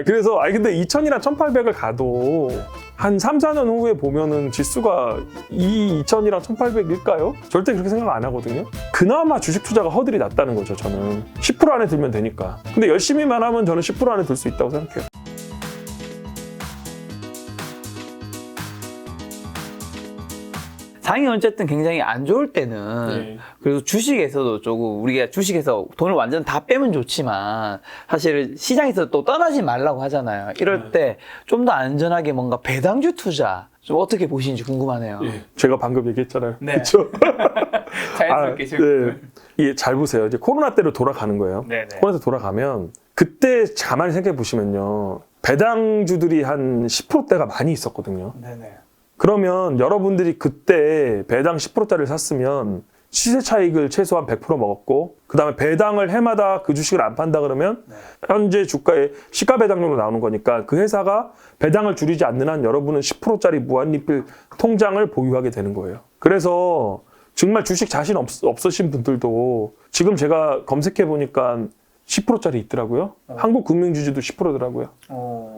그래서 근데 2000이랑 1800을 가도 한 3, 4년 후에 보면은 지수가 2000이랑 1800일까요? 절대 그렇게 생각 안 하거든요. 그나마 주식 투자가 허들이 낮다는 거죠, 저는. 10% 안에 들면 되니까. 근데 열심히만 하면 저는 10% 안에 들 수 있다고 생각해요. 상이 어쨌든 굉장히 안 좋을 때는 그래도 주식에서도 조금 우리가 주식에서 돈을 완전 다 빼면 좋지만 사실 시장에서 또 떠나지 말라고 하잖아요. 이럴 때 좀 더 안전하게 뭔가 배당주 투자 좀 어떻게 보시는지 궁금하네요. 제가 방금 얘기했잖아요. 네. 그렇죠? 자연스럽게 질문. 잘 보세요. 이제 코로나 때로 돌아가는 거예요. 네네. 코로나 때 돌아가면 그때 가만히 생각해 보시면요. 배당주들이 한 10%대가 많이 있었거든요. 네네. 그러면 여러분들이 그때 배당 10%짜리를 샀으면 시세 차익을 최소한 100% 먹었고 그 다음에 배당을 해마다 그 주식을 안 판다 그러면 현재 주가의 시가 배당률로 나오는 거니까 그 회사가 배당을 줄이지 않는 한 여러분은 10%짜리 무한리필 통장을 보유하게 되는 거예요. 그래서 정말 주식 자신 없으신 분들도 지금 제가 검색해 보니까 10%짜리 있더라고요. 한국금융지주도 10%더라고요.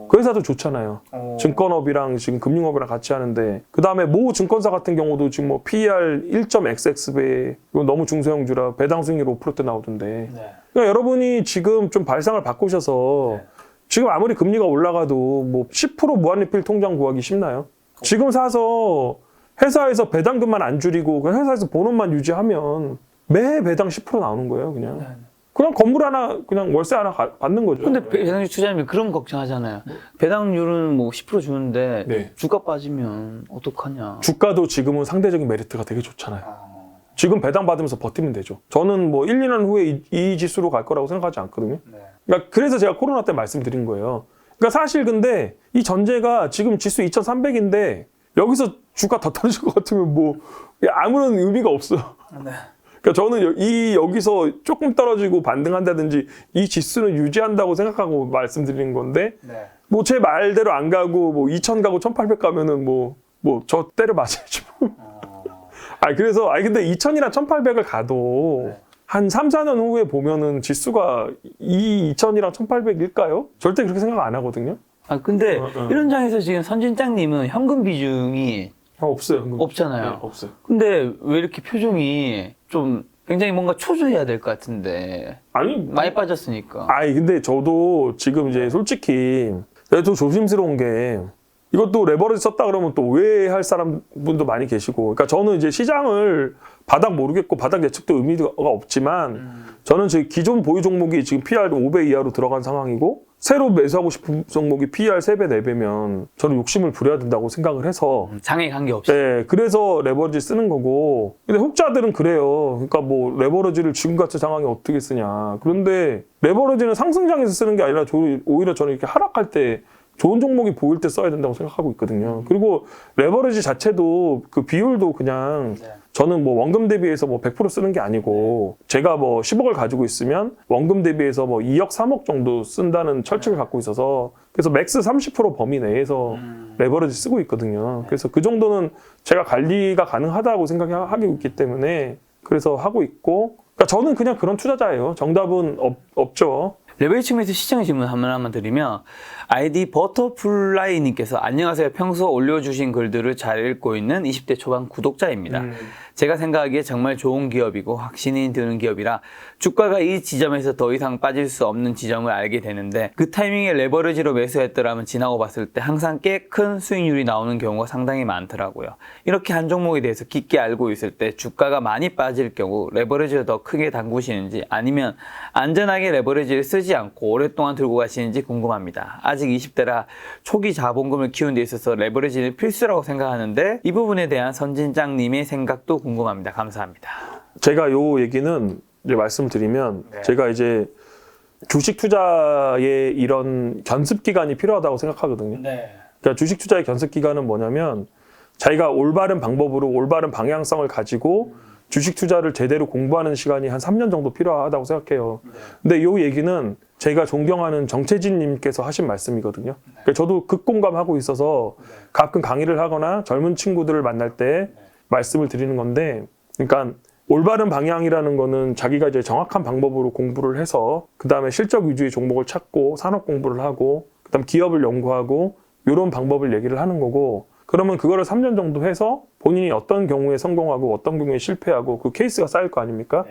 그 회사도 좋잖아요. 증권업이랑 지금 금융업이랑 같이 하는데 그 다음에 모 증권사 같은 경우도 지금 뭐 PER 1.xx배 이거 너무 중소형주라 배당 수익률 5%대 나오던데 그러니까 여러분이 지금 좀 발상을 바꾸셔서 지금 아무리 금리가 올라가도 뭐 10% 무한리필 통장 구하기 쉽나요? 지금 사서 회사에서 배당금만 안 줄이고 그냥 회사에서 본원만 유지하면 매 배당 10% 나오는 거예요, 그냥. 그냥 건물 하나, 그냥 월세 하나 받는 거죠. 근데 배당주 투자하면 그런 걱정하잖아요. 배당률은 뭐 10% 주는데 주가 빠지면 어떡하냐. 주가도 지금은 상대적인 메리트가 되게 좋잖아요. 지금 배당 받으면서 버티면 되죠. 저는 뭐 1, 2년 후에 이 지수로 갈 거라고 생각하지 않거든요. 그러니까 그래서 제가 코로나 때 말씀드린 거예요. 그러니까 사실 근데 이 전제가 지금 지수 2300인데 여기서 주가 더 떨어질 것 같으면 뭐 아무런 의미가 없어. 그러니까 저는 여기서 조금 떨어지고 반등한다든지 이 지수는 유지한다고 생각하고 말씀드리는 건데 뭐 제 말대로 안 가고 뭐 2000 가고 1800 가면은 뭐 저 때려 맞아야지 뭐. 그래서 근데 2000이랑 1800을 가도 한 3, 4년 후에 보면은 지수가 2000이랑 1800일까요? 절대 그렇게 생각 안 하거든요. 근데 이런 장에서 지금 선진장님은 현금 비중이 없어요. 현금. 없잖아요. 네, 없어요. 근데 왜 이렇게 표정이 좀 굉장히 뭔가 초조해야 될 것 같은데. 많이 빠졌으니까. 근데 저도 지금 이제 솔직히 또 조심스러운 게 이것도 레버리지 썼다 그러면 또 오해할 분도 많이 계시고 그러니까 저는 이제 시장을 바닥 모르겠고 바닥 예측도 의미가 없지만 저는 지금 기존 보유 종목이 지금 PER 5배 이하로 들어간 상황이고 새로 매수하고 싶은 종목이 PER 3배, 4배면 저는 욕심을 부려야 된다고 생각을 해서 장에 관계없이. 그래서 레버리지 쓰는 거고 근데 혹자들은 그래요. 그러니까 뭐 레버리지를 지금같이 상황에 어떻게 쓰냐. 그런데 레버리지는 상승장에서 쓰는 게 아니라 오히려 저는 이렇게 하락할 때 좋은 종목이 보일 때 써야 된다고 생각하고 있거든요. 그리고 레버리지 자체도 그 비율도 그냥 저는 뭐 원금 대비해서 뭐 100% 쓰는 게 아니고 제가 뭐 10억을 가지고 있으면 원금 대비해서 뭐 2억, 3억 정도 쓴다는 철칙을 갖고 있어서 그래서 맥스 30% 범위 내에서 레버리지 쓰고 있거든요. 그래서 그 정도는 제가 관리가 가능하다고 생각하고 있기 때문에 그래서 하고 있고 그러니까 저는 그냥 그런 투자자예요. 정답은 없죠. 레버리지 측면에서 시장 질문 하나만 드리면 아이디 버터플라이님께서 안녕하세요. 평소 올려주신 글들을 잘 읽고 있는 20대 초반 구독자입니다. 제가 생각하기에 정말 좋은 기업이고 확신이 드는 기업이라 주가가 이 지점에서 더 이상 빠질 수 없는 지점을 알게 되는데 그 타이밍에 레버리지로 매수했더라면 지나고 봤을 때 항상 꽤 큰 수익률이 나오는 경우가 상당히 많더라고요. 이렇게 한 종목에 대해서 깊게 알고 있을 때 주가가 많이 빠질 경우 레버리지를 더 크게 담그시는지 아니면 안전하게 레버리지를 쓰지 않고 오랫동안 들고 가시는지 궁금합니다. 아직 20대라 초기 자본금을 키우는 데 있어서 레버리지는 필수라고 생각하는데 이 부분에 대한 선진장님의 생각도 궁금합니다. 감사합니다. 제가 요 얘기는 이제 말씀드리면 제가 이제 주식 투자에 이런 견습 기간이 필요하다고 생각하거든요. 그러니까 주식 투자의 견습 기간은 뭐냐면 자기가 올바른 방법으로 올바른 방향성을 가지고 주식 투자를 제대로 공부하는 시간이 한 3년 정도 필요하다고 생각해요. 근데 요 얘기는 제가 존경하는 정채진 님께서 하신 말씀이거든요. 그러니까 저도 극공감하고 있어서 가끔 강의를 하거나 젊은 친구들을 만날 때 말씀을 드리는 건데 그러니까 올바른 방향이라는 거는 자기가 이제 정확한 방법으로 공부를 해서 그 다음에 실적 위주의 종목을 찾고 산업 공부를 하고 그다음 기업을 연구하고 이런 방법을 얘기를 하는 거고 그러면 그거를 3년 정도 해서 본인이 어떤 경우에 성공하고 어떤 경우에 실패하고 그 케이스가 쌓일 거 아닙니까?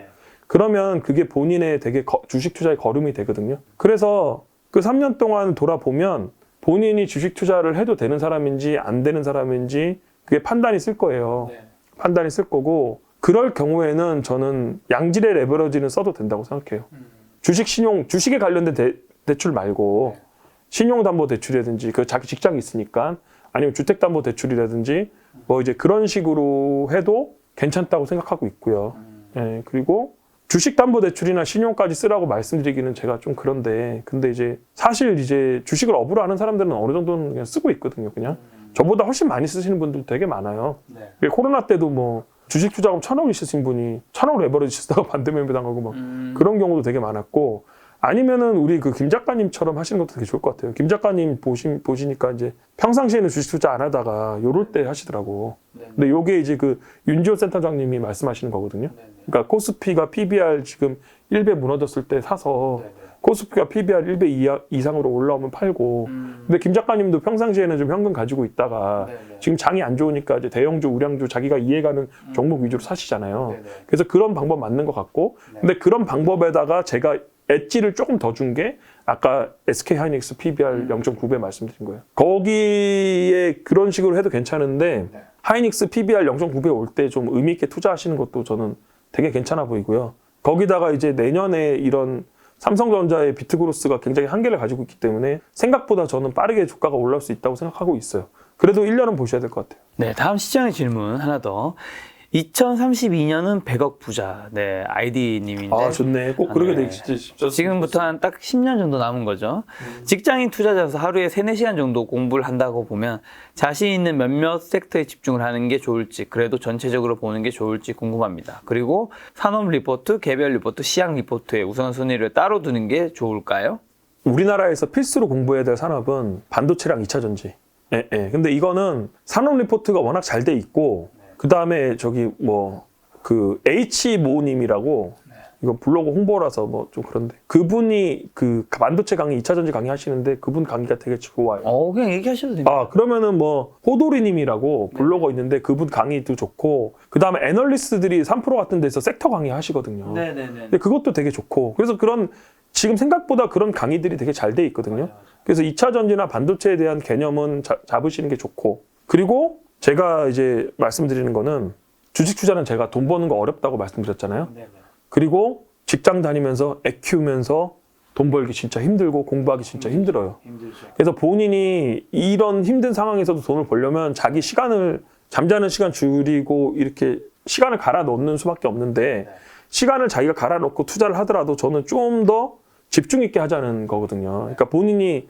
그러면 그게 본인의 되게 주식 투자의 걸음이 되거든요. 그래서 그 3년 동안 돌아보면 본인이 주식 투자를 해도 되는 사람인지 안 되는 사람인지 그게 판단이 쓸 거예요. 판단이 쓸 거고 그럴 경우에는 저는 양질의 레버리지는 써도 된다고 생각해요. 주식에 관련된 대출 말고 신용담보대출이라든지 그 자기 직장이 있으니까 아니면 주택담보대출이라든지 뭐 이제 그런 식으로 해도 괜찮다고 생각하고 있고요. 예, 그리고 주식담보대출이나 신용까지 쓰라고 말씀드리기는 제가 좀 그런데 근데 이제 사실 이제 주식을 업으로 하는 사람들은 어느 정도는 그냥 쓰고 있거든요. 그냥 저보다 훨씬 많이 쓰시는 분들 되게 많아요. 코로나 때도 뭐 주식 투자금 1,000억 있으신 분이 1,000억 레버리지 쓰다가 반대매매 당하고 막 그런 경우도 되게 많았고 아니면은 우리 그 김 작가님처럼 하시는 것도 되게 좋을 것 같아요. 김 작가님 보시니까 이제 평상시에는 주식 투자 안 하다가 요럴 때 하시더라고. 근데 요게 이제 그 윤지호 센터장님이 말씀하시는 거거든요. 그러니까 코스피가 PBR 지금 1배 무너졌을 때 사서 코스피가 PBR 1배 이상으로 올라오면 팔고 근데 김 작가님도 평상시에는 좀 현금 가지고 있다가 지금 장이 안 좋으니까 이제 대형주, 우량주 자기가 이해가는 종목 위주로 사시잖아요. 그래서 그런 방법 맞는 것 같고 근데 그런 방법에다가 제가 엣지를 조금 더 준 게 아까 SK하이닉스 PBR 0.9배 말씀드린 거예요. 거기에 그런 식으로 해도 괜찮은데 하이닉스 PBR 0.9배 올 때 좀 의미 있게 투자하시는 것도 저는 되게 괜찮아 보이고요. 거기다가 이제 내년에 이런 삼성전자의 비트그로스가 굉장히 한계를 가지고 있기 때문에 생각보다 저는 빠르게 주가가 올라올 수 있다고 생각하고 있어요. 그래도 1년은 보셔야 될 것 같아요. 네, 다음 시장의 질문 하나 더. 2032년은 100억 부자. 네, 아이디님인데. 아, 좋네. 꼭 그러게 네. 되기 진짜 쉽죠. 지금부터 한 딱 10년 정도 남은 거죠. 직장인 투자자로서 하루에 3, 4시간 정도 공부를 한다고 보면 자신 있는 몇몇 섹터에 집중을 하는 게 좋을지, 그래도 전체적으로 보는 게 좋을지 궁금합니다. 그리고 산업 리포트, 개별 리포트, 시장 리포트의 우선순위를 따로 두는 게 좋을까요? 우리나라에서 필수로 공부해야 될 산업은 반도체랑 2차 전지. 예, 예. 근데 이거는 산업 리포트가 워낙 잘 돼 있고 그 다음에 저기 뭐 그 H모님이라고 이거 블로그 홍보라서 뭐 좀 그런데 그분이 그 반도체 강의 2차 전지 강의 하시는데 그분 강의가 되게 좋아요. 그냥 얘기하셔도 됩니다. 아 그러면은 뭐 호도리님이라고 블로거 있는데 그분 강의도 좋고 그 다음에 애널리스트들이 3프로 같은 데서 섹터 강의 하시거든요. 네네네. 근데 그것도 되게 좋고 그래서 그런 지금 생각보다 그런 강의들이 되게 잘 돼 있거든요. 그래서 2차 전지나 반도체에 대한 개념은 잡으시는 게 좋고 그리고 제가 이제 말씀드리는 거는 주식 투자는 제가 돈 버는 거 어렵다고 말씀드렸잖아요. 그리고 직장 다니면서 애 키우면서 돈 벌기 진짜 힘들고 공부하기 진짜 힘들어요. 그래서 본인이 이런 힘든 상황에서도 돈을 벌려면 자기 시간을 잠자는 시간 줄이고 이렇게 시간을 갈아 넣는 수밖에 없는데 시간을 자기가 갈아 넣고 투자를 하더라도 저는 좀 더 집중 있게 하자는 거거든요. 그러니까 본인이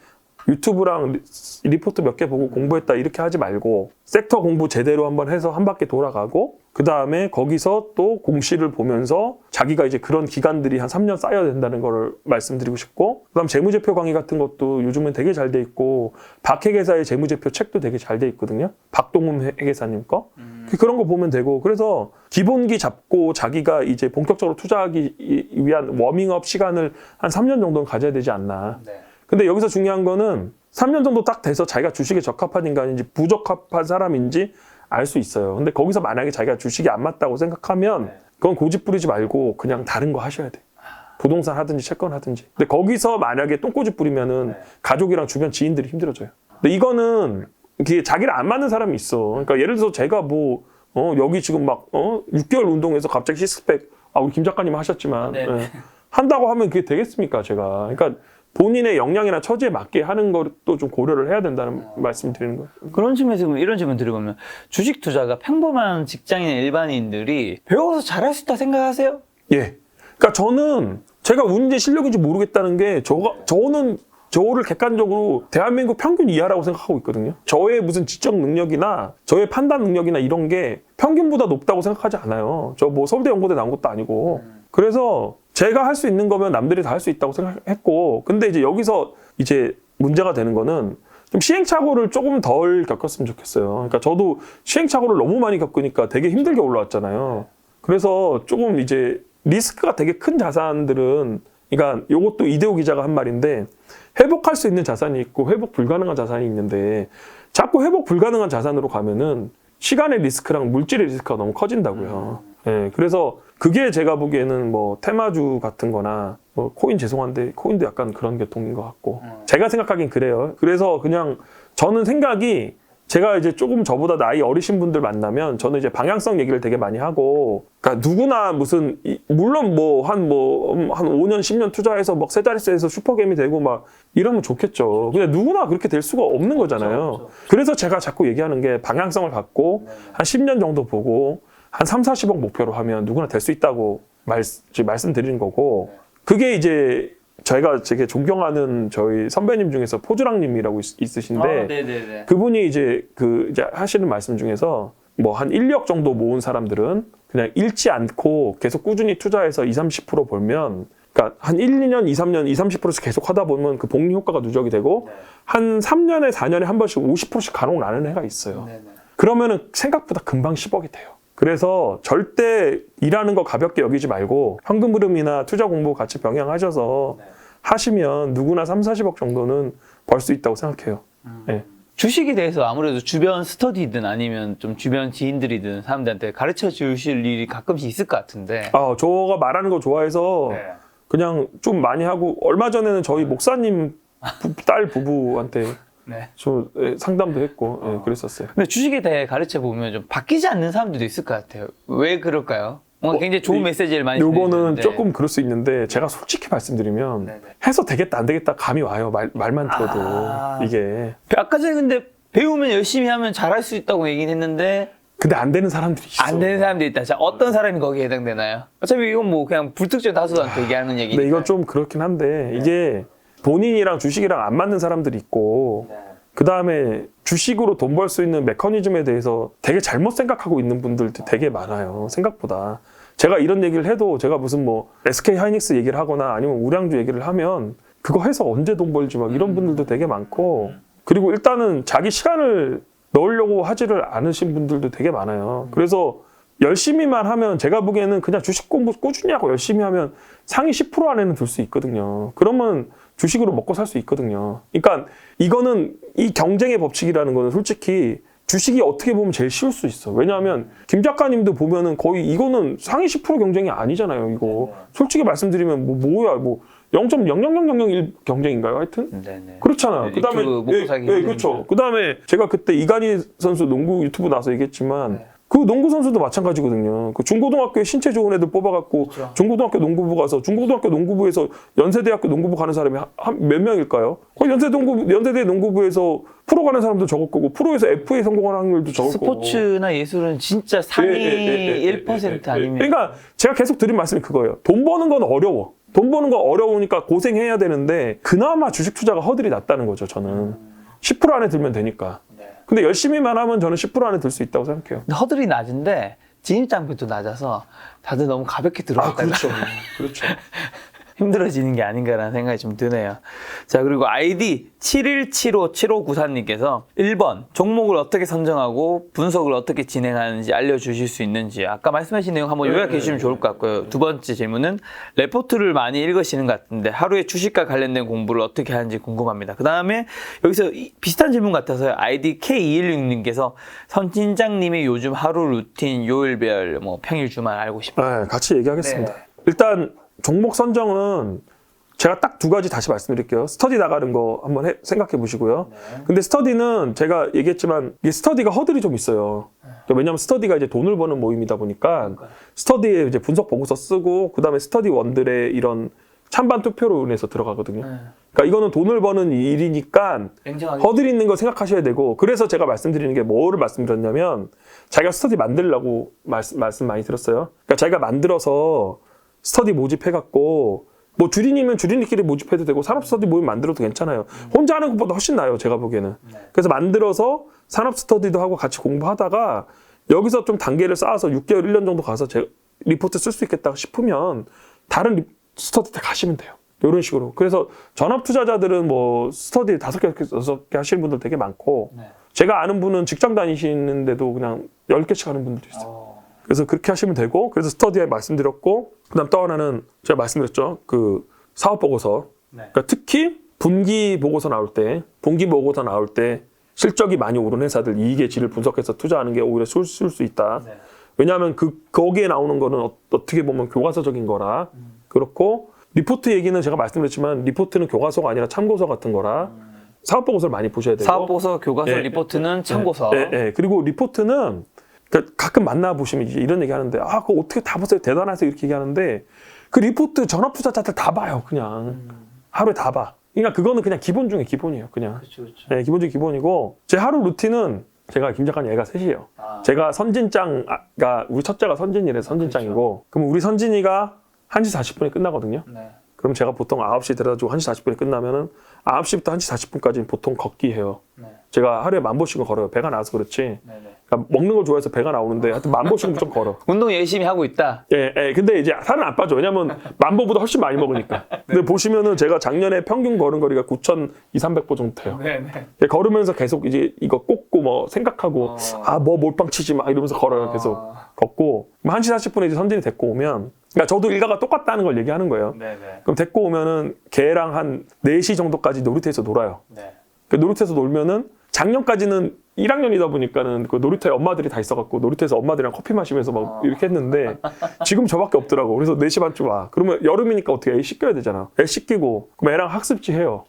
유튜브랑 리포트 몇 개 보고 공부했다 이렇게 하지 말고 섹터 공부 제대로 한번 해서 한 바퀴 돌아가고 그 다음에 거기서 또 공시를 보면서 자기가 이제 그런 기간들이 한 3년 쌓여야 된다는 걸 말씀드리고 싶고 그 다음 재무제표 강의 같은 것도 요즘은 되게 잘 돼 있고 박회계사의 재무제표 책도 되게 잘 돼 있거든요. 박동훈 회계사님 거. 그런 거 보면 되고 그래서 기본기 잡고 자기가 이제 본격적으로 투자하기 위한 워밍업 시간을 한 3년 정도는 가져야 되지 않나. 근데 여기서 중요한 거는 3년 정도 딱 돼서 자기가 주식에 적합한 인간인지 부적합한 사람인지 알 수 있어요. 근데 거기서 만약에 자기가 주식이 안 맞다고 생각하면 그건 고집 부리지 말고 그냥 다른 거 하셔야 돼. 부동산 하든지 채권 하든지. 근데 거기서 만약에 똥꼬집 부리면은 가족이랑 주변 지인들이 힘들어져요. 근데 이거는 이게 자기를 안 맞는 사람이 있어. 그러니까 예를 들어서 제가 뭐 여기 지금 막 6개월 운동해서 갑자기 시스팩 우리 김 작가님 하셨지만 한다고 하면 그게 되겠습니까 제가. 그러니까 본인의 역량이나 처지에 맞게 하는 것도 좀 고려를 해야 된다는 말씀 드리는 거예요. 그런 측면에서 이런 질문 드리면 주식 투자가 평범한 직장인 일반인들이 배워서 잘할 수 있다 생각하세요? 예. 그러니까 저는 제가 운인지 실력인지 모르겠다는 게 저는 저를 객관적으로 대한민국 평균 이하라고 생각하고 있거든요. 저의 무슨 지적 능력이나 저의 판단 능력이나 이런 게 평균보다 높다고 생각하지 않아요. 저 뭐 서울대 연고대 나온 것도 아니고. 그래서 제가 할 수 있는 거면 남들이 다 할 수 있다고 생각했고 근데 이제 여기서 이제 문제가 되는 거는 좀 시행착오를 조금 덜 겪었으면 좋겠어요. 그러니까 저도 시행착오를 너무 많이 겪으니까 되게 힘들게 올라왔잖아요. 그래서 조금 이제 리스크가 되게 큰 자산들은 그러니까 요것도 이대호 기자가 한 말인데 회복할 수 있는 자산이 있고 회복 불가능한 자산이 있는데 자꾸 회복 불가능한 자산으로 가면은 시간의 리스크랑 물질의 리스크가 너무 커진다고요. 예, 그래서 그게 제가 보기에는 뭐 테마주 같은 거나 뭐 코인 죄송한데 코인도 약간 그런 계통인 것 같고 제가 생각하긴 그래요. 그래서 그냥 저는 생각이 제가 이제 조금 저보다 나이 어리신 분들 만나면 저는 이제 방향성 얘기를 되게 많이 하고, 그러니까 누구나 무슨 물론 한 5년 10년 투자해서 막 세 자릿수에서 슈퍼게임이 되고 막 이러면 좋겠죠. 근데 누구나 그렇게 될 수가 없는 거잖아요. 그래서 제가 자꾸 얘기하는 게 방향성을 갖고 한 10년 정도 보고 한 3, 40억 목표로 하면 누구나 될 수 있다고 말씀드리는 거고, 그게 이제 제가 되게 존경하는 저희 선배님 중에서 포주랑님이라고 있으신데 그분이 이제 이제 하시는 말씀 중에서 뭐 한 1억 정도 모은 사람들은 그냥 잃지 않고 계속 꾸준히 투자해서 20, 30% 벌면, 그러니까 한 1, 2년, 2, 3년, 20, 30%씩 계속 하다 보면 그 복리 효과가 누적이 되고 한 3년에 4년에 한 번씩 50%씩 간혹 나는 해가 있어요. 그러면은 생각보다 금방 10억이 돼요. 그래서 절대 일하는 거 가볍게 여기지 말고 현금 흐름이나 투자 공부 같이 병행하셔서 하시면 누구나 3, 40억 정도는 벌 수 있다고 생각해요. 네. 주식에 대해서 아무래도 주변 스터디든 아니면 좀 주변 지인들이든 사람들한테 가르쳐 주실 일이 가끔씩 있을 것 같은데. 저가 말하는 거 좋아해서 그냥 좀 많이 하고, 얼마 전에는 저희 목사님 딸 부부한테 좀 상담도 했고 그랬었어요. 근데 주식에 대해 가르쳐 보면 좀 바뀌지 않는 사람들도 있을 것 같아요. 왜 그럴까요? 뭔가 굉장히 좋은 메시지를 많이 요거는 드리는데. 조금 그럴 수 있는데 제가 솔직히 말씀드리면 해서 되겠다 안 되겠다 감이 와요. 말만 들어도 이게. 아까 전에 근데 배우면 열심히 하면 잘할 수 있다고 얘기는 했는데 근데 안 되는 사람들이 있어. 안 되는 사람들이 있다. 자, 어떤 사람이 거기에 해당되나요? 어차피 이건 뭐 그냥 불특정 다수한테 얘기하는 얘기니까. 근데 이건 좀 그렇긴 한데 이게 본인이랑 주식이랑 안 맞는 사람들이 있고 그 다음에 주식으로 돈 벌 수 있는 메커니즘에 대해서 되게 잘못 생각하고 있는 분들도 되게 많아요. 생각보다. 제가 이런 얘기를 해도 제가 무슨 뭐 SK 하이닉스 얘기를 하거나 아니면 우량주 얘기를 하면 그거 해서 언제 돈 벌지 막 이런 분들도 되게 많고, 그리고 일단은 자기 시간을 넣으려고 하지를 않으신 분들도 되게 많아요. 그래서 열심히만 하면 제가 보기에는 그냥 주식 공부 꾸준히 하고 열심히 하면 상위 10% 안에는 들 수 있거든요. 그러면 주식으로 먹고 살 수 있거든요. 그러니까 이거는 이 경쟁의 법칙이라는 거는 솔직히 주식이 어떻게 보면 제일 쉬울 수 있어. 왜냐하면 김 작가님도 보면은 거의 이거는 상위 10% 경쟁이 아니잖아요. 이거 솔직히 말씀드리면 뭐야 0.00001 경쟁인가요? 하여튼 그렇잖아. 그다음에 그렇죠. 그다음에 제가 그때 이간희 선수 농구 유튜브 나와서 얘기했지만 그 농구 선수도 마찬가지거든요. 그 중고등학교에 신체 좋은 애들 뽑아갖고 중고등학교 농구부 가서 중고등학교 농구부에서 연세대학교 농구부 가는 사람이 몇 명일까요? 거의 연세대 농구부에서 프로 가는 사람도 적을 거고 프로에서 FA 성공하는 확률도 적을 거고. 스포츠나 예술은 진짜 상위 1% 아니면. 그러니까 제가 계속 드린 말씀이 그거예요. 돈 버는 건 어려워. 돈 버는 건 어려우니까 고생해야 되는데 그나마 주식 투자가 허들이 낮다는 거죠. 저는 10% 안에 들면 되니까. 근데 열심히만 하면 저는 10% 안에 들 수 있다고 생각해요. 근데 허들이 낮은데 진입장벽도 낮아서 다들 너무 가볍게 들어갔다가 그렇죠. 힘들어지는 게 아닌가라는 생각이 좀 드네요. 자, 그리고 아이디 71757594님께서 1번 종목을 어떻게 선정하고 분석을 어떻게 진행하는지 알려주실 수 있는지, 아까 말씀하신 내용 한번 요약해 주시면 좋을 것 같고요. 두 번째 질문은 레포트를 많이 읽으시는 것 같은데 하루에 주식과 관련된 공부를 어떻게 하는지 궁금합니다. 그 다음에 여기서 비슷한 질문 같아서요. 아이디 K216님께서 선진장님의 요즘 하루 루틴, 요일별, 뭐 평일, 주말 알고 싶어요. 네, 같이 얘기하겠습니다. 일단 종목 선정은 제가 딱 두 가지 다시 말씀드릴게요. 스터디 나가는 거 한번 생각해 보시고요. 근데 스터디는 제가 얘기했지만 이게 스터디가 허들이 좀 있어요. 왜냐하면 스터디가 이제 돈을 버는 모임이다 보니까 스터디에 이제 분석 보고서 쓰고 그 다음에 스터디 원들의 이런 찬반 투표로 인해서 들어가거든요. 그러니까 이거는 돈을 버는 일이니까 허들이 있는 거 생각하셔야 되고, 그래서 제가 말씀드리는 게 뭐를 말씀드렸냐면 자기가 스터디 만들려고 말씀 많이 들었어요. 그러니까 자기가 만들어서 스터디 모집해갖고 뭐 주린이면 주린이끼리 모집해도 되고 산업 스터디 모임 만들어도 괜찮아요. 혼자 하는 것보다 훨씬 나아요. 제가 보기에는. 그래서 만들어서 산업 스터디도 하고 같이 공부하다가 여기서 좀 단계를 쌓아서 6개월, 1년 정도 가서 제 리포트 쓸 수 있겠다 싶으면 다른 스터디 때 가시면 돼요. 이런 식으로. 그래서 전업 투자자들은 뭐 스터디 5개, 6개 하시는 분들 되게 많고 제가 아는 분은 직장 다니시는데도 그냥 10개씩 하는 분들도 있어요. 그래서 그렇게 하시면 되고, 그래서 스터디에 말씀드렸고, 그 다음 또 하나는 제가 말씀드렸죠. 그 사업 보고서. 그러니까 특히 분기 보고서 나올 때 실적이 많이 오른 회사들 이익의 질을 분석해서 투자하는 게 오히려 쓸 수 있다. 네. 왜냐하면 거기에 나오는 거는 어떻게 보면 교과서적인 거라. 그렇고 리포트 얘기는 제가 말씀드렸지만 리포트는 교과서가 아니라 참고서 같은 거라. 사업 보고서를 많이 보셔야 되고. 사업 보고서, 교과서, 예, 리포트는 참고서. 그리고 리포트는 그러니까 가끔 만나 보시면 이런 얘기 하는데 그거 어떻게 다 보세요? 대단하세요? 이렇게 얘기하는데 그 리포트 전업 투자자들 다 봐요. 그냥 하루에 다 봐. 그러니까 그거는 그냥 기본 중에 기본이에요. 그냥. 그렇죠. 네, 기본 중에 기본이고 제 하루 루틴은 제가 김 작가님 애가 셋이에요. 제가 선진장가 우리 첫째가 선진이래 선진장이고 그럼 우리 선진이가 1시 40분에 끝나거든요. 네. 그럼 제가 보통 9시에 데려다주고 1시 40분에 끝나면은 9시부터 1시 40분까지는 보통 걷기 해요. 네. 제가 하루에 1000보씩은 걸어요. 배가 나와서 그렇지. 네네. 그러니까 먹는 걸 좋아해서 배가 나오는데 하여튼 1000보씩은 좀 걸어. 운동 열심히 하고 있다. 근데 이제 살은 안 빠져. 왜냐면 1000보보다 훨씬 많이 먹으니까. 근데 보시면은 제가 작년에 평균 걸은 거리가 9,200~300보 정도 돼요. 네네. 걸으면서 계속 이제 이거 꽂고 뭐 생각하고 뭐 몰빵 치지 마 이러면서 걸어요. 계속 걷고 1시 40분에 이제 선진이 데리고 오면 그러니까 저도 일가가 똑같다는 걸 얘기하는 거예요. 네네. 그럼 데리고 오면은 걔랑 한 4시 정도까지 놀이터에서 놀아요. 네. 그 놀이터에서 놀면은 작년까지는 1학년이다 보니까는 그 놀이터에 엄마들이 다 있어갖고 놀이터에서 엄마들이랑 커피 마시면서 막 이렇게 했는데 지금 저밖에 없더라고. 그래서 4시 반쯤 와. 그러면 여름이니까 어떻게 애 씻겨야 되잖아. 애 씻기고 그럼 애랑 학습지 해요.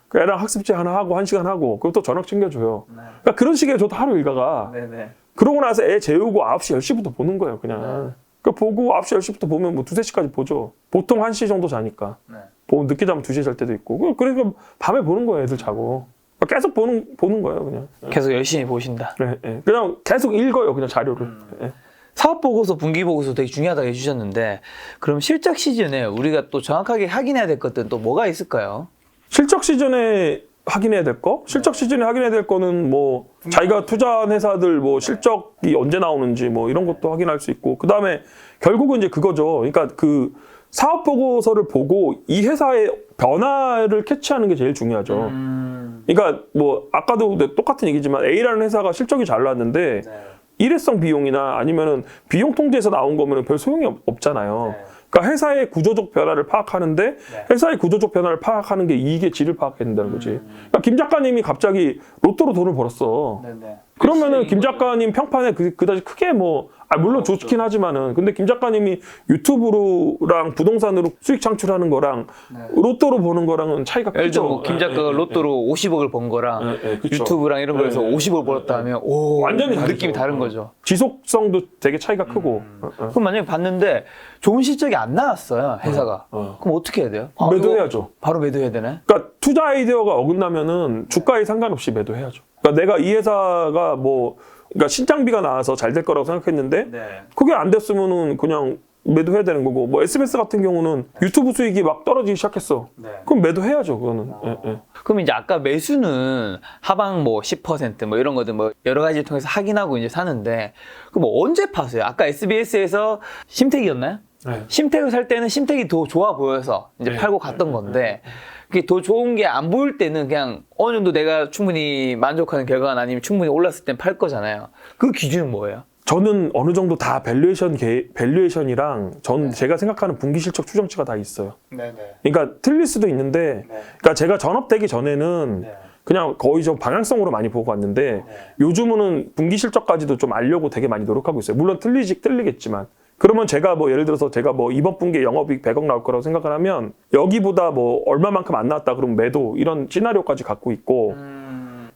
그 애랑 학습지 하나 하고 1시간 하고 그리고 또 저녁 챙겨줘요. 그러니까 그런 식의 저도 하루 일과가 네네. 그러고 나서 애 재우고 9시 10시부터 보는 거예요. 그냥. 그러니까 보고 9시 10시부터 보면 뭐 2~3시까지 보죠. 보통 1시 정도 자니까. 네. 늦게 자면 2시에 잘 때도 있고. 그러니까 밤에 보는 거예요. 애들 자고. 계속 보는 거예요. 그냥. 계속 열심히 보신다. 네. 그냥 계속 읽어요. 그냥 자료를. 네. 사업 보고서, 분기 보고서 되게 중요하다고 해주셨는데 그럼 실적 시즌에 우리가 또 정확하게 확인해야 될 것들은 또 뭐가 있을까요? 실적 시즌에 확인해야 될 거? 실적 시즌에 확인해야 될 거는 뭐 자기가 투자한 회사들 뭐 실적이 언제 나오는지 뭐 이런 것도 확인할 수 있고 그 다음에 결국은 이제 그거죠. 그러니까 그 사업 보고서를 보고 이 회사의 변화를 캐치하는 게 제일 중요하죠. 그러니까 뭐 아까도 똑같은 얘기지만 A라는 회사가 실적이 잘 나왔는데 일회성 비용이나 아니면은 비용 통제에서 나온 거면 별 소용이 없잖아요. 그러니까 회사의 구조적 변화를 파악하는데 회사의 구조적 변화를 파악하는 게 이익의 질을 파악해야 된다는 거지. 그러니까 김 작가님이 갑자기 로또로 돈을 벌었어. 그러면은 김 작가님 평판에 그다지 크게 뭐 물론 좋긴 하지만은 근데 김 작가님이 유튜브랑 부동산으로 수익 창출하는 거랑 로또로 버는 거랑은 차이가 예를 들어 크죠. 뭐김 작가가 로또로 50억을 번 거랑 그쵸. 유튜브랑 이런 거에서 50억을 벌었다 하면 오, 완전히 다르죠. 느낌이 다른 거죠. 지속성도 되게 차이가 크고. 그럼 만약에 봤는데 좋은 실적이 안 나왔어요, 회사가. 그럼 어떻게 해야 돼요? 매도해야죠. 바로 매도해야 되네? 그러니까 투자 아이디어가 어긋나면은 주가에 상관없이 매도해야죠. 그러니까 내가 이 회사가 그러니까 신장비가 나와서 잘 될 거라고 생각했는데 그게 안 됐으면은 그냥 매도해야 되는 거고 뭐 SBS 같은 경우는 유튜브 수익이 막 떨어지기 시작했어. 그럼 매도해야죠, 그거는. 그럼 이제 아까 매수는 하방 뭐 10% 뭐 이런 거든 뭐 여러 가지를 통해서 확인하고 이제 사는데 그럼 뭐 언제 파세요? 아까 SBS에서 심택이었나요? 심택을 살 때는 심택이 더 좋아 보여서 이제 팔고 갔던 건데 그게 더 좋은 게 안 보일 때는 그냥 어느 정도 내가 충분히 만족하는 결과가 아니면 충분히 올랐을 땐 팔 거잖아요. 그 기준은 뭐예요? 저는 어느 정도 다 밸류에이션이랑 제가 생각하는 분기 실적 추정치가 다 있어요. 그러니까 틀릴 수도 있는데 그러니까 제가 전업되기 전에는 그냥 거의 좀 방향성으로 많이 보고 왔는데 요즘은 분기 실적까지도 좀 알려고 되게 많이 노력하고 있어요. 물론 틀리겠지만. 그러면 제가 뭐 예를 들어서 제가 뭐 이번 분기에 영업이익 100억 나올 거라고 생각을 하면 여기보다 뭐 얼마만큼 안 나왔다 그러면 매도 이런 시나리오까지 갖고 있고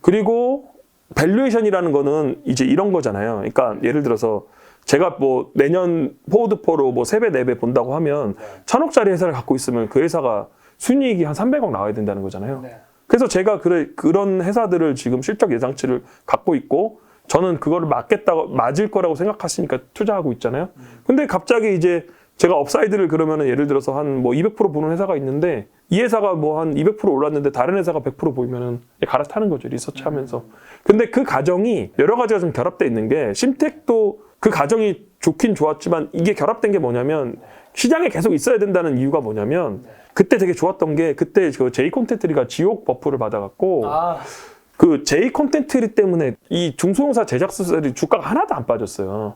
그리고 밸류에이션이라는 거는 이제 이런 거잖아요. 그러니까 예를 들어서 제가 뭐 내년 포워드4로 뭐 3배, 4배 본다고 하면 1000억짜리 회사를 갖고 있으면 그 회사가 순이익이 한 300억 나와야 된다는 거잖아요. 그래서 제가 그런 회사들을 지금 실적 예상치를 갖고 있고 저는 그거를 맞을 거라고 생각하시니까 투자하고 있잖아요. 근데 갑자기 이제 제가 업사이드를 그러면은 예를 들어서 한 뭐 200% 보는 회사가 있는데 이 회사가 뭐 한 200% 올랐는데 다른 회사가 100% 보이면은 갈아타는 거죠. 리서치 하면서. 근데 그 과정이 여러 가지가 좀 결합되어 있는 게 심택도 그 과정이 좋긴 좋았지만 이게 결합된 게 뭐냐면 시장에 계속 있어야 된다는 이유가 뭐냐면 그때 되게 좋았던 게 그때 그 J 콘텐츠리가 지옥 버프를 받아갖고 그 J 콘텐츠 때문에 이 중소형사 제작사들이 주가가 하나도 안 빠졌어요.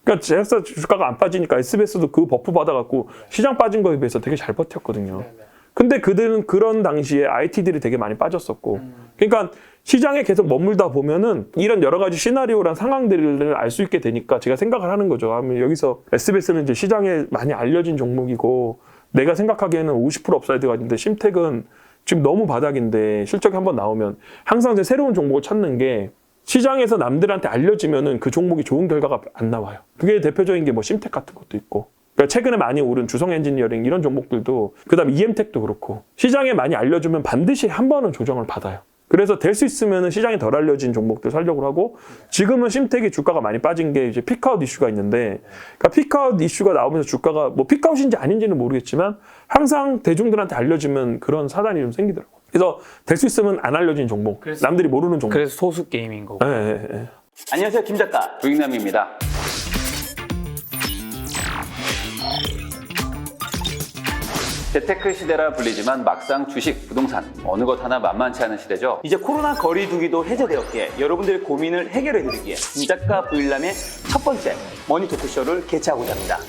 그러니까 제작사 주가가 안 빠지니까 SBS도 그 버프 받아갖고 시장 빠진 거에 비해서 되게 잘 버텼거든요. 근데 그들은 그런 당시에 IT들이 되게 많이 빠졌었고, 그러니까 시장에 계속 머물다 보면은 이런 여러 가지 시나리오란 상황들을 알 수 있게 되니까 제가 생각을 하는 거죠. 아무튼 여기서 SBS는 이제 시장에 많이 알려진 종목이고, 내가 생각하기에는 50% 업사이드가 있는데 심택은 지금 너무 바닥인데 실적이 한번 나오면 항상 이제 새로운 종목을 찾는 게 시장에서 남들한테 알려지면은 그 종목이 좋은 결과가 안 나와요. 그게 대표적인 게 뭐 심택 같은 것도 있고. 그러니까 최근에 많이 오른 주성 엔지니어링 이런 종목들도, 그다음 EM텍도 그렇고, 시장에 많이 알려주면 반드시 한 번은 조정을 받아요. 그래서 될 수 있으면 시장에 덜 알려진 종목들 살려고 하고, 지금은 심텍이 주가가 많이 빠진 게 이제 피크아웃 이슈가 있는데, 그러니까 피크아웃 이슈가 나오면서 주가가 뭐 피크아웃인지 아닌지는 모르겠지만 항상 대중들한테 알려지면 그런 사단이 좀 생기더라고요. 그래서 될 수 있으면 안 알려진 종목, 남들이 모르는 종목. 그래서 소수 게임인 거고. 네. 안녕하세요, 김 작가. 부익남입니다. 재테크 시대라 불리지만 막상 주식, 부동산 어느 것 하나 만만치 않은 시대죠. 이제 코로나 거리두기도 해제되었기에 여러분들의 고민을 해결해드리기에 김 작가 부일남의 첫 번째 머니 토크쇼를 개최하고자 합니다.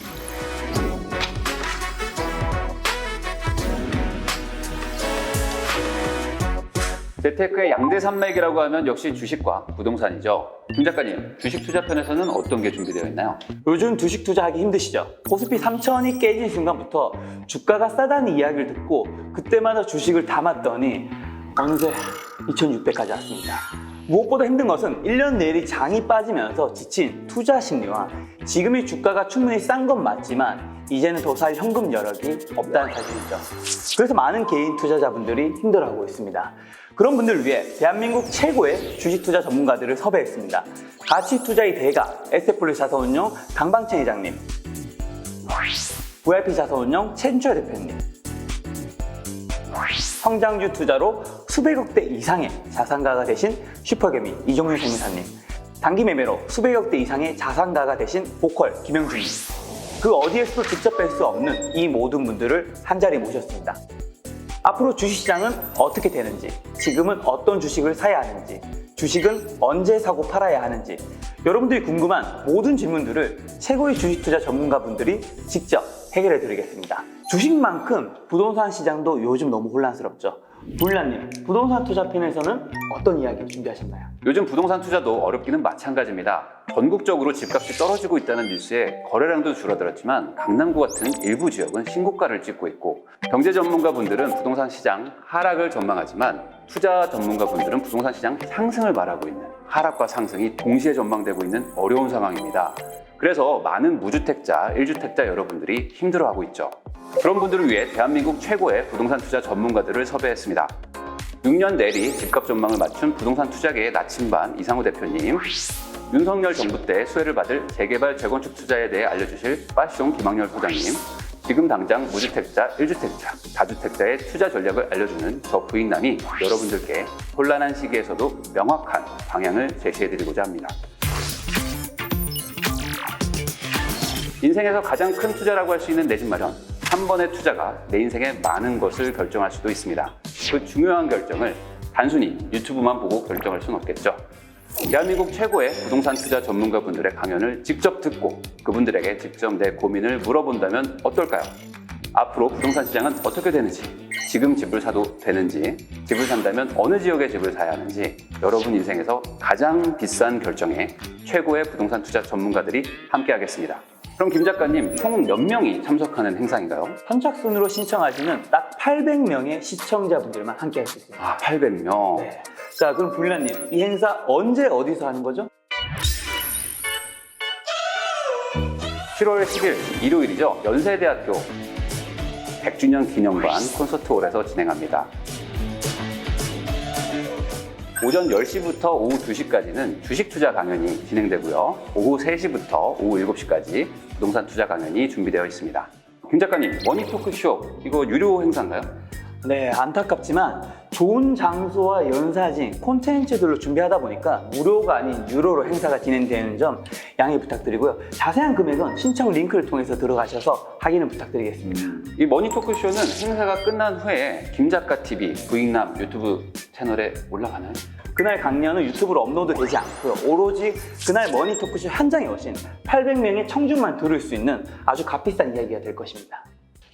재테크의 양대 산맥이라고 하면 역시 주식과 부동산이죠. 김 작가님, 주식 투자 편에서는 어떤 게 준비되어 있나요? 요즘 주식 투자하기 힘드시죠? 코스피 3000이 깨진 순간부터 주가가 싸다는 이야기를 듣고 그때마다 주식을 담았더니 어느새 2600까지 왔습니다. 무엇보다 힘든 것은 1년 내리 장이 빠지면서 지친 투자 심리와 지금의 주가가 충분히 싼 건 맞지만 이제는 더 살 현금 여력이 없다는 사실이죠. 그래서 많은 개인 투자자분들이 힘들어하고 있습니다. 그런 분들을 위해 대한민국 최고의 주식 투자 전문가들을 섭외했습니다. 가치 투자의 대가 에세폴리스 자산운용 강방채 회장님, VIP 자산운용 최준철 대표님, 성장주 투자로 수백억 대 이상의 자산가가 되신 슈퍼개미 이종윤 세무사님, 단기 매매로 수백억 대 이상의 자산가가 되신 보컬 김영준님, 그 어디에서도 직접 뵐 수 없는 이 모든 분들을 한자리에 모셨습니다. 앞으로 주식시장은 어떻게 되는지, 지금은 어떤 주식을 사야 하는지, 주식은 언제 사고 팔아야 하는지, 여러분들이 궁금한 모든 질문들을 최고의 주식 투자 전문가분들이 직접 해결해 드리겠습니다. 주식만큼 부동산 시장도 요즘 너무 혼란스럽죠. 부일남님, 부동산 투자 편에서는 어떤 이야기 준비하셨나요? 요즘 부동산 투자도 어렵기는 마찬가지입니다. 전국적으로 집값이 떨어지고 있다는 뉴스에 거래량도 줄어들었지만 강남구 같은 일부 지역은 신고가를 찍고 있고, 경제 전문가분들은 부동산 시장 하락을 전망하지만 투자 전문가분들은 부동산 시장 상승을 말하고 있는, 하락과 상승이 동시에 전망되고 있는 어려운 상황입니다. 그래서 많은 무주택자, 1주택자 여러분들이 힘들어하고 있죠. 그런 분들을 위해 대한민국 최고의 부동산 투자 전문가들을 섭외했습니다. 6년 내리 집값 전망을 맞춘 부동산 투자계의 나침반 이상우 대표님, 윤석열 정부 때 수혜를 받을 재개발 재건축 투자에 대해 알려주실 빠숑 김학렬 소장님, 지금 당장 무주택자, 1주택자, 다주택자의 투자 전략을 알려주는 저 부익남이 여러분들께 혼란한 시기에서도 명확한 방향을 제시해드리고자 합니다. 인생에서 가장 큰 투자라고 할 수 있는 내 집 마련. 한 번의 투자가 내 인생의 많은 것을 결정할 수도 있습니다. 그 중요한 결정을 단순히 유튜브만 보고 결정할 수는 없겠죠. 대한민국 최고의 부동산 투자 전문가분들의 강연을 직접 듣고 그분들에게 직접 내 고민을 물어본다면 어떨까요? 앞으로 부동산 시장은 어떻게 되는지, 지금 집을 사도 되는지, 집을 산다면 어느 지역에 집을 사야 하는지, 여러분 인생에서 가장 비싼 결정에 최고의 부동산 투자 전문가들이 함께하겠습니다. 그럼 김 작가님, 총 몇 명이 참석하는 행사인가요? 선착순으로 신청하시면 딱 800명의 시청자분들만 함께 할 수 있습니다. 아, 800명. 네. 자, 그럼 부일남님, 이 행사 언제 어디서 하는 거죠? 7월 10일 일요일이죠. 연세대학교 100주년 기념관 콘서트홀에서 진행합니다. 오전 10시부터 오후 2시까지는 주식 투자 강연이 진행되고요. 오후 3시부터 오후 7시까지 부동산 투자 강연이 준비되어 있습니다. 김 작가님, 머니토크쇼 이거 유료 행사인가요? 네, 안타깝지만 좋은 장소와 연사진, 콘텐츠들로 준비하다 보니까 무료가 아닌 유료로 행사가 진행되는 점 양해 부탁드리고요. 자세한 금액은 신청 링크를 통해서 들어가셔서 확인을 부탁드리겠습니다. 이 머니토크쇼는 행사가 끝난 후에 김 작가 TV, 부익남 유튜브 채널에 올라가나요? 그날 강연은 유튜브로 업로드 되지 않고요. 오로지 그날 머니토크쇼 현장에 오신 800명의 청중만 들을 수 있는 아주 값비싼 이야기가 될 것입니다.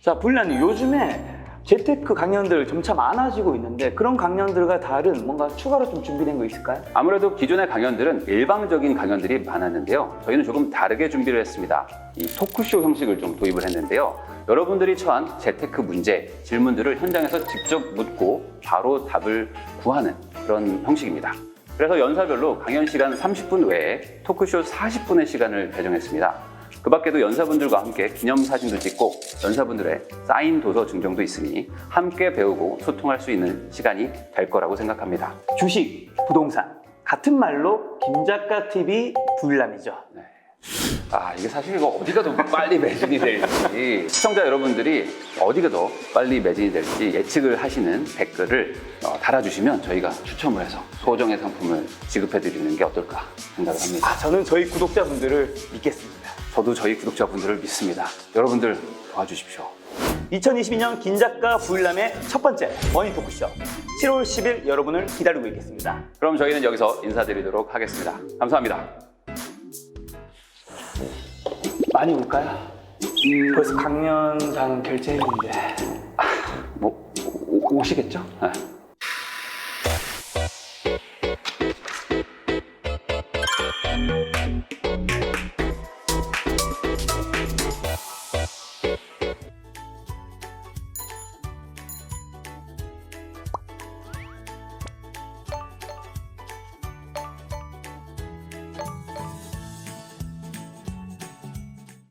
자, 부일남님, 요즘에 재테크 강연들 점차 많아지고 있는데 그런 강연들과 다른 뭔가 추가로 좀 준비된 거 있을까요? 아무래도 기존의 강연들은 일방적인 강연들이 많았는데요. 저희는 조금 다르게 준비를 했습니다. 이 토크쇼 형식을 좀 도입을 했는데요. 여러분들이 처한 재테크 문제, 질문들을 현장에서 직접 묻고 바로 답을 구하는 그런 형식입니다. 그래서 연사별로 강연 시간 30분 외에 토크쇼 40분의 시간을 배정했습니다. 그 밖에도 연사분들과 함께 기념사진도 찍고 연사분들의 사인 도서 증정도 있으니 함께 배우고 소통할 수 있는 시간이 될 거라고 생각합니다. 주식, 부동산 같은 말로 김작가 TV 부일남이죠. 이게 사실 이거 어디가 더 빨리 매진이 될지 시청자 여러분들이 어디가 더 빨리 매진이 될지 예측을 하시는 댓글을 달아주시면 저희가 추첨을 해서 소정의 상품을 지급해드리는 게 어떨까 생각을 합니다. 저는 저희 구독자분들을 믿겠습니다. 저도 저희 구독자분들을 믿습니다. 여러분들 도와주십시오. 2022년 김작가 부일남의 첫 번째 머니 토크쇼 7월 10일 여러분을 기다리고 있겠습니다. 그럼 저희는 여기서 인사드리도록 하겠습니다. 감사합니다. 많이 올까요? 벌써 강연장 결제했는데 오시겠죠? 네.